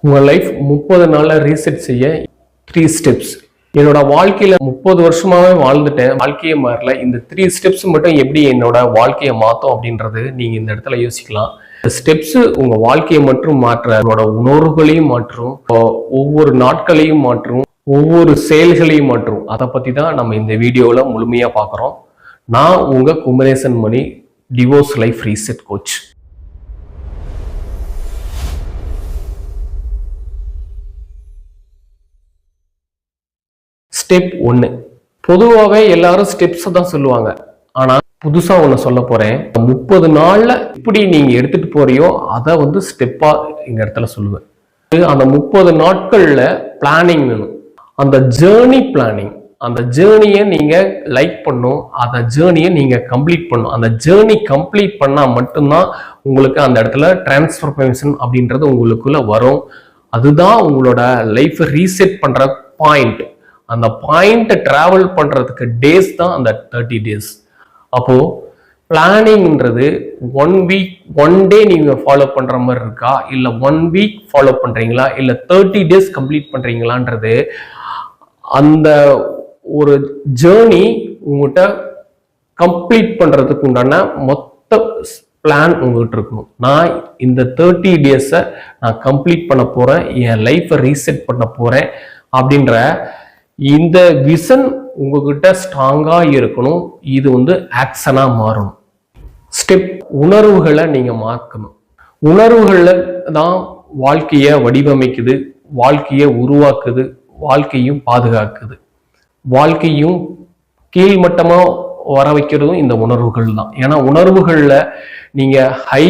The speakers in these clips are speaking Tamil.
உங்கள் லைஃப் 30 நாள்ல ரீசெட் செய்ய 3 ஸ்டெப்ஸ். என்னோட வாழ்க்கையில 30 வருஷமாவே வாழ்ந்துட்டேன், வாழ்க்கையே மாறல. இந்த 3 ஸ்டெப்ஸ் மட்டும் எப்படி என்னோட வாழ்க்கையை மாற்றும் அப்படின்றது நீங்க இந்த இடத்துல யோசிக்கலாம். இந்த ஸ்டெப்ஸ் உங்க வாழ்க்கையை மட்டும் மாற்ற, உங்களோட உணர்வுகளையும் மாற்றும், ஒவ்வொரு நாட்களையும் மாற்றும், ஒவ்வொரு செயல்களையும் மாற்றும். அதை பத்தி தான் நம்ம இந்த வீடியோல முழுமையா பார்க்குறோம். நான் உங்க Kumaresan Mani, divorce life reset coach. Step 1. பொதுவாகவே எல்லாரும் ஸ்டெப்ஸ் தான் சொல்லுவாங்க. ஆனா புதுசா ஒண்ணு சொல்ல போறேன். 30 நாள்ல எப்படி நீங்க எடுத்துட்டு போறியோ அதை ஸ்டெப்பா இந்த இடத்துல சொல்லுவேன். அந்த 30 நாட்கள்ல பிளானிங் வேணும். அந்த ஜேர்னி பிளானிங், அந்த ஜேர்னியை நீங்க லைக் பண்ணும், அந்த ஜேர்னியை நீங்க கம்ப்ளீட் பண்ணும். அந்த ஜேர்னி கம்ப்ளீட் பண்ணா மட்டும்தான் உங்களுக்கு அந்த இடத்துல டிரான்ஸ்ஃபர்மேஷன் அப்படின்றது உங்களுக்குள்ள வரும். அதுதான் உங்களோட லைஃப் ரீசெட் பண்ற பாயிண்ட். அந்த பாயிண்ட் டிராவல் பண்றதுக்கு டேஸ் தான் அந்த 30 டேஸ். அப்போ பிளானிங்ன்றது 1 வீக் 1 டே நீங்க ஃபாலோ பண்ற மாதிரி இருக்கா, இல்ல 1 வீக் ஃபாலோ பண்றீங்களா, இல்ல 30 டேஸ் கம்ப்ளீட் பண்றீங்களான்றது, அந்த ஒரு ஜேர்னி உங்ககிட்ட கம்ப்ளீட் பண்றதுக்கு உண்டான மொத்த பிளான் உங்ககிட்ட இருக்கணும். நான் இந்த 30 டேஸை நான் கம்ப்ளீட் பண்ண போறேன், என் லைஃபை ரீசெட் பண்ண போறேன் அப்படின்ற இந்த விஷன் உங்ககிட்ட ஸ்ட்ராங்கா இருக்கணும். இது ஆக்ஷனா மாறணும். ஸ்டெப், உணர்வுகளை நீங்க மாற்றணும். உணர்வுகள்ல தான் வாழ்க்கைய வடிவமைக்குது, வாழ்க்கைய உருவாக்குது, வாழ்க்கையும் பாதுகாக்குது, வாழ்க்கையும் கீழ்மட்டமா வர வைக்கிறதும் இந்த உணர்வுகள் தான். ஏன்னா உணர்வுகள்ல நீங்க ஹை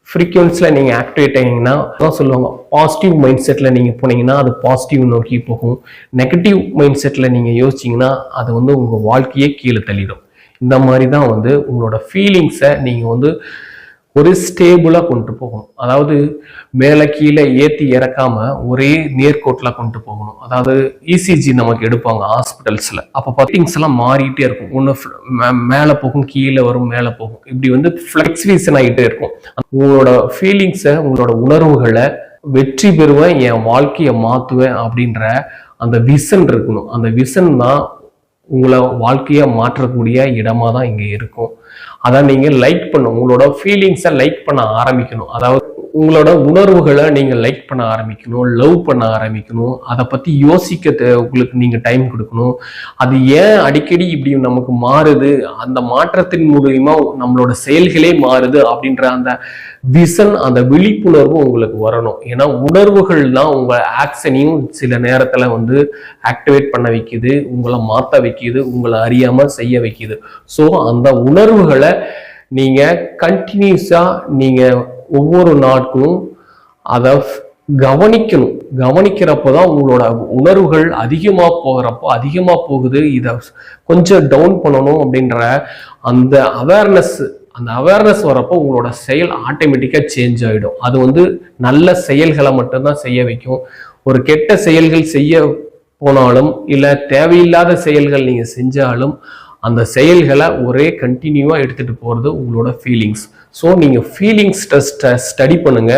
ஃப்ரீக்வன்சியில் நீங்கள் ஆக்டிவேட் ஆகிங்கன்னா தான் சொல்லுவாங்க, பாசிட்டிவ் மைண்ட் செட்டில் நீங்கள் போனீங்கன்னா அது பாசிட்டிவ் நோக்கி போகும். நெகட்டிவ் மைண்ட் செட்டில் நீங்கள் யோசிச்சிங்கன்னா அது உங்கள் வாழ்க்கையே கீழே தள்ளிடும். இந்த மாதிரி தான் உங்களோட ஃபீலிங்ஸை நீங்கள் ஒரு ஸ்டேபிளாக கொண்டு போகணும். அதாவது மேலே கீழே ஏற்றி இறக்காம ஒரே நேர்கோட்டில் கொண்டு போகணும். அதாவது இசிஜி நமக்கு எடுப்பாங்க ஹாஸ்பிட்டல்ஸில், அப்போ ஃபீலிங்ஸ் எல்லாம் மாறிட்டே இருக்கும். ஒன்று மேலே போகும், கீழே வரும், மேலே போகும், இப்படி ஃப்ளக்சுவேஷன் ஆகிட்டே இருக்கும். உங்களோட ஃபீலிங்ஸை, உங்களோட உணர்வுகளை வெற்றி பெறுவேன், என் வாழ்க்கையை மாற்றுவேன் அப்படின்ற அந்த விஷன் இருக்கணும். அந்த விஷன் தான் உங்களை வாழ்க்கையை மாற்றக்கூடிய இடமா தான் இங்கே இருக்கும். அதான் நீங்க லைக் பண்ணும், உங்களோட ஃபீலிங்ஸை லைக் பண்ண ஆரம்பிக்கணும். அதாவது உங்களோட உணர்வுகளை நீங்க லைக் பண்ண ஆரம்பிக்கணும், லவ் பண்ண ஆரம்பிக்கணும். அதை பத்தி யோசிக்க உங்களுக்கு நீங்க டைம் கொடுக்கணும். அது ஏன் அடிக்கடி இப்படி நமக்கு மாறுது, அந்த மாற்றத்தின் மூலியமா நம்மளோட செயல்களே மாறுது அப்படின்ற அந்த விஷன், அந்த விழிப்புணர்வு உங்களுக்கு வரணும். ஏன்னா உணர்வுகள் தான் உங்க ஆக்ஷனையும் சில நேரத்துல ஆக்டிவேட் பண்ண வைக்குது, உங்களை மாற்ற வைக்குது, உங்களை அறியாம செய்ய வைக்குது. ஸோ அந்த உணர்வுகளை நீங்க கண்டினியூஸா நீங்க ஒவ்வொரு நாட்களும் அதை கவனிக்கணும். கவனிக்கிறப்பதான் உங்களோட உணர்வுகள் அதிகமா போகுது, இதை கொஞ்சம் டவுன் பண்ணணும் அப்படின்ற அந்த அவேர்னஸ் வரப்போ உங்களோட செயல் ஆட்டோமேட்டிக்கா சேஞ்ச் ஆகிடும். அது நல்ல செயல்களை மட்டும்தான் செய்ய வைக்கும். ஒரு கெட்ட செயல்கள் செய்ய போனாலும் இல்லை தேவையில்லாத செயல்கள் நீங்க செஞ்சாலும் அந்த செயல்களை ஒரே கண்டினியூவா எடுத்துட்டு போறது உங்களோட ஃபீலிங்ஸ். ஸோ நீங்க ஃபீலிங்ஸ் ஸ்டடி பண்ணுங்க,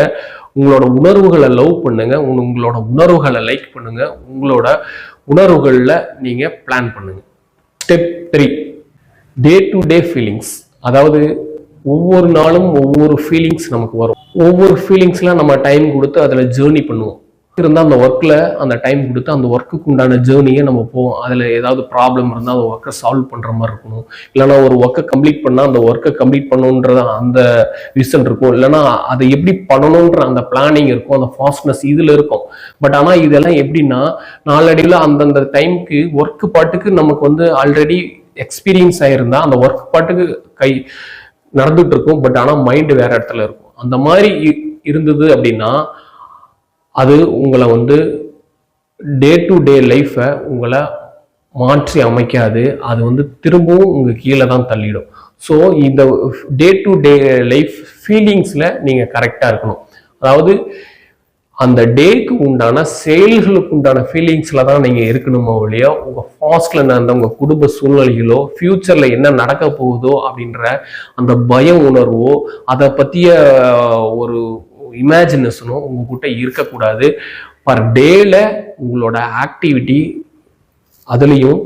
உங்களோட உணர்வுகளை லவ் பண்ணுங்க, உங்களோட உணர்வுகளை லைக் பண்ணுங்க, உங்களோட உணர்வுகளில் நீங்க பிளான் பண்ணுங்க. Step 3, day to day feelings. அதாவது ஒவ்வொரு நாளும் ஒவ்வொரு ஃபீலிங்ஸ் நமக்கு வரும். ஒவ்வொரு ஃபீலிங்ஸ்லாம் நம்ம டைம் கொடுத்து அதில் ஜேர்னி பண்ணுவோம். இருந்தால் அந்த ஒர்க்கில் அந்த டைம் கொடுத்து அந்த ஒர்க்குக்கு உண்டான ஜேர்னியை நம்ம போவோம். அதில் ஏதாவது ப்ராப்ளம் இருந்தால் அந்த ஒர்க்கை சால்வ் பண்ணுற மாதிரி இருக்கணும். இல்லைனா ஒரு ஒர்க்கை கம்ப்ளீட் பண்ணால் அந்த ஒர்க்கை கம்ப்ளீட் பண்ணணுன்ற அந்த விஷன் இருக்கும். இல்லைனா அதை எப்படி பண்ணணுன்ற அந்த பிளானிங் இருக்கும், அந்த ஃபாஸ்ட்னஸ் இதில் இருக்கும். பட் ஆனால் இதெல்லாம் எப்படின்னா நாளடைவில் அந்தந்த டைமுக்கு ஒர்க்கு பாட்டுக்கு நமக்கு ஆல்ரெடி எக்ஸ்பீரியன்ஸ் ஆகிருந்தா அந்த ஒர்க் பாட்டுக்கு நடந்துட்டு இருக்கும். பட் ஆனால் மைண்டு வேற இடத்துல இருக்கும். அந்த மாதிரி இருந்தது அப்படின்னா அது உங்களை டே டு டே லைஃப்பை உங்களை மாற்றி அமைக்காது. அது திரும்பவும் உங்க கீழே தான் தள்ளிடும். ஸோ இந்த டே டு டே லைஃப் ஃபீலிங்ஸ்ல நீங்க கரெக்டா இருக்கணும். அதாவது அந்த டேக்கு உண்டான செயல்களுக்கு உண்டான ஃபீலிங்ஸ்ல தான் நீங்க இருக்கணுமோ இல்லையா, உங்க பாஸ்ட்ல நடந்த உங்க குடும்ப சூழ்நிலைகளோ, ஃபியூச்சர்ல என்ன நடக்க போகுதோ அப்படின்ற அந்த பய உணர்வோ, அதை பத்திய ஒரு இமேஜினேஷனும் உங்ககிட்ட இருக்கக்கூடாது. பர் டேல உங்களோட ஆக்டிவிட்டி, அதுலேயும்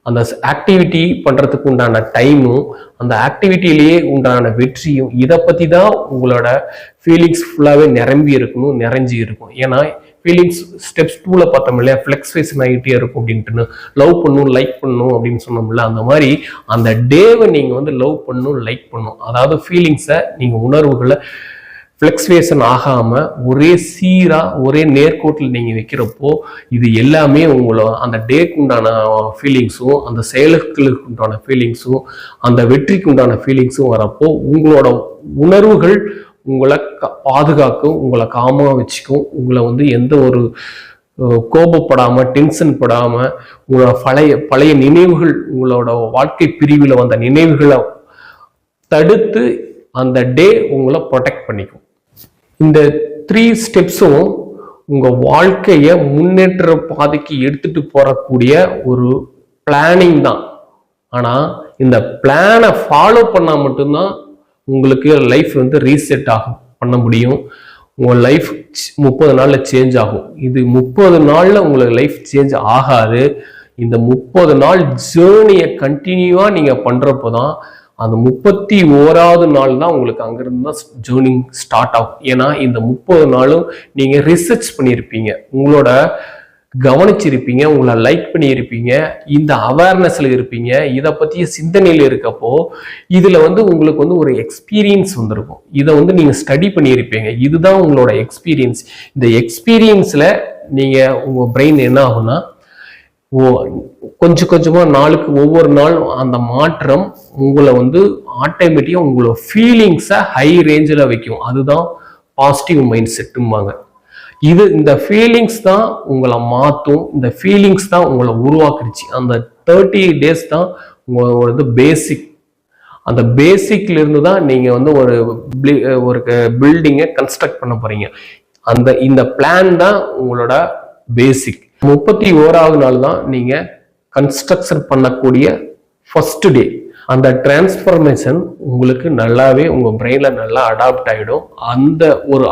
அந்த ஆக்டிவிட்டி பண்ணுறதுக்கு உண்டான டைமும், அந்த ஆக்டிவிட்டியிலேயே உண்டான வெற்றியும், இதை பற்றி தான் உங்களோட ஃபீலிங்ஸ் ஃபுல்லாகவே நிரம்பி இருக்கணும், நிறைஞ்சி இருக்கும். ஏன்னா ஃபீலிங்ஸ் ஸ்டெப்ஸ் 2ல பார்த்தோம் இல்லையா, ஃப்ளெக்ஸ்வேஷன் ஆகிட்டே இருக்கும் அப்படின்ட்டு. லவ் பண்ணணும், லைக் பண்ணணும் அப்படின்னு சொன்னோம்ல, அந்த மாதிரி அந்த டேவை நீங்கள் வந்து லவ் பண்ணணும், லைக் பண்ணணும். அதாவது ஃபீலிங்ஸை நீங்கள் உணர்வுகளை ஃப்ளெக்ஸ்வேஷன் ஆகாம ஒரே சீரா ஒரே நேர்கோட்டில் நீங்க வைக்கிறப்போ இது எல்லாமே உங்களோட அந்த டேக்கு உண்டான ஃபீலிங்ஸும், அந்த செயலுக்கு உண்டான ஃபீலிங்ஸும், அந்த வெற்றிக்கு உண்டான ஃபீலிங்ஸும் வரப்போ உங்களோட உணர்வுகள் உங்களை பாதுகாக்கும், உங்களை காமா வச்சுக்கும். உங்களை வந்து எந்த ஒரு கோபப்படாம, டென்ஷன் படாம, உங்களோட பழைய நினைவுகள், உங்களோட வாழ்க்கை பிரிவில் வந்த நினைவுகளை தடுத்து அந்த டே உங்களை ப்ரொடெக்ட் பண்ணிக்கும். இந்த 3 ஸ்டெப்ஸும் உங்க வாழ்க்கைய முன்னேற்ற பாதைக்கு எடுத்துட்டு போறக்கூடிய ஒரு பிளானிங் தான். ஆனா இந்த பிளானை ஃபாலோ பண்ணா மட்டும்தான் உங்களுக்கு லைஃப் வந்து ரீசெட் ஆகும் பண்ண முடியும். உங்க லைஃப் 30 நாள்ல சேஞ்ச் ஆகும். இது 30 நாள்ல உங்களுக்கு லைஃப் சேஞ்ச் ஆகாது. இந்த 30 நாள் ஜேர்னியை கண்டினியூவா நீங்க பண்றப்போதான் அந்த 31வது நாள் தான் உங்களுக்கு அங்கிருந்து தான் ஜேர்னி ஸ்டார்ட் ஆகும். ஏன்னா இந்த 30 நாளும் நீங்க ரிசர்ச் பண்ணியிருப்பீங்க, உங்களோட கவனிச்சிருப்பீங்க, உங்களை லைக் பண்ணியிருப்பீங்க, இந்த அவேர்னஸ்ல இருப்பீங்க, இதை பற்றிய சிந்தனையில் இருக்கப்போ இதுல வந்து உங்களுக்கு வந்து ஒரு எக்ஸ்பீரியன்ஸ் வந்திருக்கும். இதை வந்து நீங்க ஸ்டடி பண்ணியிருப்பீங்க. இதுதான் உங்களோட எக்ஸ்பீரியன்ஸ். இந்த எக்ஸ்பீரியன்ஸ்ல நீங்க உங்க பிரெயின் என்ன ஆகும்னா, கொஞ்சம் கொஞ்சமா நாளுக்கு ஒவ்வொரு நாள் அந்த மாற்றம் உங்களை வந்து ஆட்டோமேட்டிக்கா உங்களோட ஃபீலிங்ஸை ஹை ரேஞ்சில் வைக்கும். அதுதான் பாசிட்டிவ் மைண்ட் செட்டும்பாங்க. இந்த ஃபீலிங்ஸ் தான் உங்களை மாற்றும், இந்த ஃபீலிங்ஸ் தான் உங்களை உருவாக்குச்சு. அந்த 30 days தான் உங்களோட பேசிக். அந்த பேசிக்ல இருந்து தான் நீங்க வந்து ஒரு பில்டிங்கை கன்ஸ்ட்ரக்ட் பண்ண போறீங்க. இந்த பிளான் தான் உங்களோட பேசிக். 31வது நாள் தான் நீங்க கன்ஸ்ட்ரக்ஷன் பண்ணக்கூடிய ஃபர்ஸ்ட் டே. அந்த டிரான்ஸ்ஃபர்மேஷன் உங்களுக்கு நல்லாவே உங்க பிரெயின்ல நல்லா அடாப்ட் ஆயிடும்.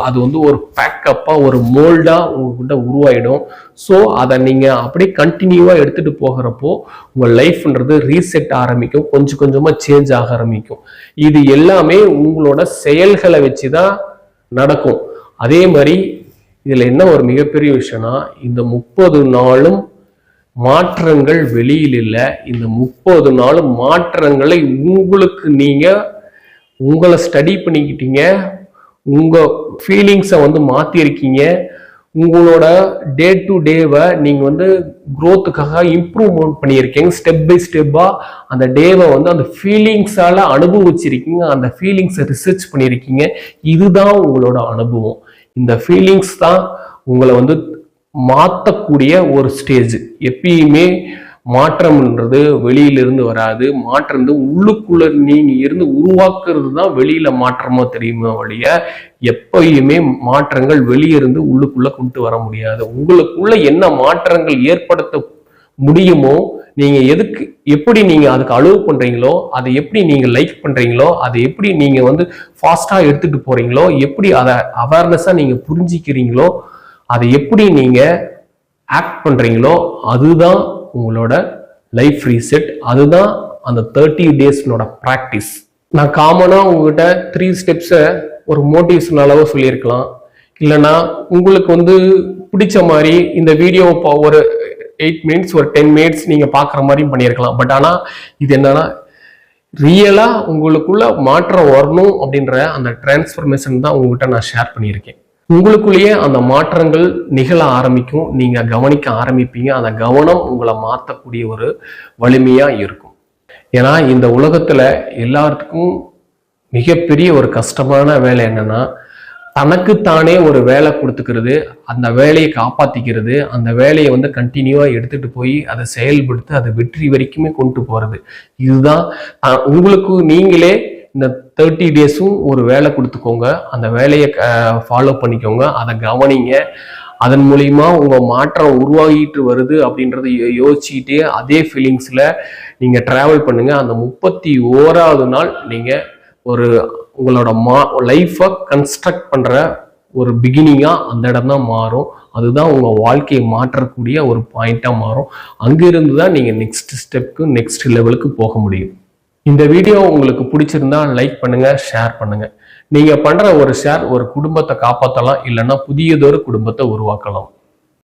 அது வந்து ஒரு பேக்கப்பா, ஒரு மோல்டா உங்ககிட்ட உருவாயிடும். ஸோ அதை நீங்க அப்படியே கண்டினியூவா எடுத்துட்டு போகிறப்போ உங்க லைஃப்ன்றது ரீசெட் ஆரம்பிக்கும், கொஞ்சம் கொஞ்சமா சேஞ்ச் ஆக ஆரம்பிக்கும். இது எல்லாமே உங்களோட செயல்களை வச்சுதான் நடக்கும். அதே மாதிரி இதுல என்ன ஒரு மிகப்பெரிய விஷயம்னா, இந்த 30 நாளும் மாற்றங்கள் வெளியில் இல்லை. இந்த 30 நாளும் மாற்றங்களை உங்களுக்கு நீங்க உங்களை ஸ்டடி பண்ணிக்கிட்டீங்க, உங்க ஃபீலிங்ஸை வந்து மாத்திருக்கீங்க. உங்களோட டே டு டேவை நீங்க வந்து க்ரோத்துக்காக இம்ப்ரூவ்மெண்ட் பண்ணியிருக்கீங்க. ஸ்டெப் பை ஸ்டெப்பா அந்த டேவை வந்து அந்த ஃபீலிங்ஸால அனுபவிச்சிருக்கீங்க, அந்த ஃபீலிங்ஸை ரிசர்ச் பண்ணியிருக்கீங்க. இதுதான் உங்களோட அனுபவம். இந்த ஃபீலிங்ஸ் தான் உங்களை வந்து மாற்றக்கூடிய ஒரு ஸ்டேஜ். எப்பயுமே மாற்றம்ன்றது வெளியிலிருந்து வராது. மாற்றம் உள்ளுக்குள்ள நீங்க இருந்து உருவாக்குறது தான் வெளியில மாற்றமா தெரியுமா வழிய எப்பயுமே மாற்றங்கள் வெளியிருந்து உள்ளுக்குள்ள கொண்டு வர முடியாது. உங்களுக்குள்ள என்ன மாற்றங்கள் ஏற்படுத்த முடியுமோ, நீங்க எப்படி நீங்க அதுக்கு அலோவ் பண்றீங்களோ, அதை எப்படி நீங்க லைக் பண்றீங்களோ, அதை எப்படி நீங்க வந்து ஃபாஸ்டா எடுத்துட்டு போறீங்களோ, எப்படி அதை அவேர்னஸா நீங்க புரிஞ்சிக்கிறீங்களோ, அதை எப்படி நீங்க ஆக்ட் பண்றீங்களோ, அதுதான் உங்களோட லைஃப் ரீசெட். அதுதான் அந்த 30 டேஸ்னோட பிராக்டிஸ். நான் காமனா உங்ககிட்ட 3 ஸ்டெப்ஸை ஒரு மோட்டிவேஷன் அளவு சொல்லியிருக்கலாம். இல்லைன்னா உங்களுக்கு வந்து பிடிச்ச மாதிரி இந்த வீடியோ ஒரு 8 minutes ஒரு 10 minutes நீங்க பாக்குற மாதிரியும் பண்ணியிருக்கலாம். பட் ஆனா இது என்னன்னா, ரியலா உங்களுக்குள்ள மாற்றம் வரணும் அப்படின்ற அந்த டிரான்ஸ்ஃபர்மேஷன் தான் உங்ககிட்ட நான் ஷேர் பண்ணியிருக்கேன். உங்களுக்குள்ளேயே அந்த மாற்றங்கள் நிகழ ஆரம்பிக்கும், நீங்க கவனிக்க ஆரம்பிப்பீங்க. அந்த கவனம் உங்களை மாற்றக்கூடிய ஒரு வலிமையா இருக்கும். ஏன்னா இந்த உலகத்துல எல்லாத்துக்கும் மிகப்பெரிய ஒரு கஷ்டமான வேலை என்னன்னா, தனக்குத்தானே ஒரு வேலை கொடுத்துக்கிறது, அந்த வேலையை காப்பாத்திக்கிறது, அந்த வேலையை வந்து கண்டினியூவா எடுத்துட்டு போய் அதை செயல்படுத்தி அதை வெற்றி வரைக்குமே கொண்டு போறது. இதுதான் உங்களுக்கு நீங்களே இந்த 30 டேஸும் ஒரு வேலை கொடுத்துக்கோங்க. அந்த வேலையை ஃபாலோ பண்ணிக்கோங்க, அதை கவனிங்க. அதன் மூலியமா உங்க மாற்றம் உருவாகிட்டு வருது அப்படின்றத யோசிச்சுக்கிட்டே அதே ஃபீலிங்ஸ்ல நீங்க டிராவல் பண்ணுங்க. அந்த 31வது நாள் நீங்க உங்களோட லைஃபை கன்ஸ்ட்ரக்ட் பண்ற ஒரு பிகினிங்கா அந்த இடம் தான் மாறும். அதுதான் உங்க வாழ்க்கையை மாற்றக்கூடிய ஒரு பாயிண்டா மாறும். அங்கிருந்து தான் நீங்க நெக்ஸ்ட் ஸ்டெப்க்கு நெக்ஸ்ட் லெவலுக்கு போக முடியும். இந்த வீடியோ உங்களுக்கு பிடிச்சிருந்தா லைக் பண்ணுங்க, ஷேர் பண்ணுங்க. நீங்க பண்ற ஒரு ஷேர் ஒரு குடும்பத்தை காப்பாற்றலாம், இல்லைன்னா புதியதொரு குடும்பத்தை உருவாக்கலாம்.